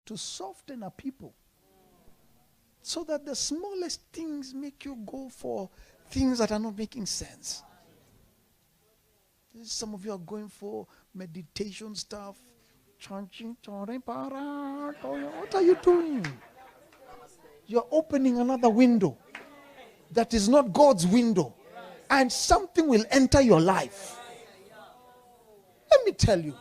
to soften a people so that the smallest things make you go for things that are not making sense. Some of you are going for meditation stuff. What are you doing? You're opening another window that is not God's window, and something will enter your life. Let me tell you,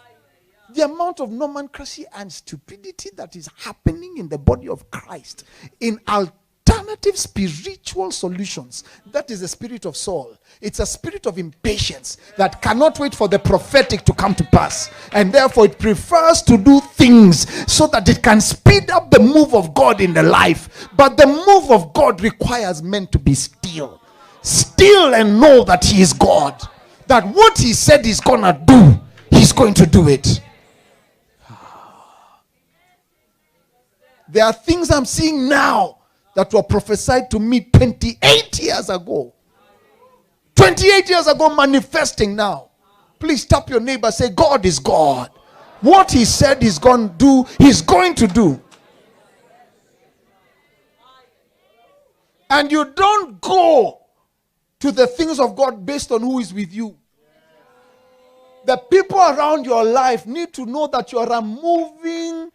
the amount of nomenclature and stupidity that is happening in the body of Christ in alternative spiritual solutions. That is the spirit of Saul. It's a spirit of impatience that cannot wait for the prophetic to come to pass, and therefore it prefers to do things so that it can speed up the move of God in the life. But the move of God requires men to be still and know that he is God, that what he said he's gonna do, he's going to do it. There are things I'm seeing now that were prophesied to me 28 years ago. 28 years ago, manifesting now. Please tap your neighbor, say, God is God. What he said he's going to do, he's going to do. And you don't go to the things of God based on who is with you. The people around your life need to know that you are a moving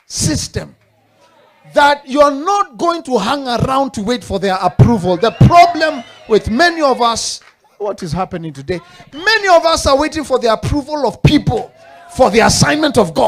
system, that you're not going to hang around to wait for their approval. The problem with many of us, what is happening today? Many of us are waiting for the approval of people for the assignment of God.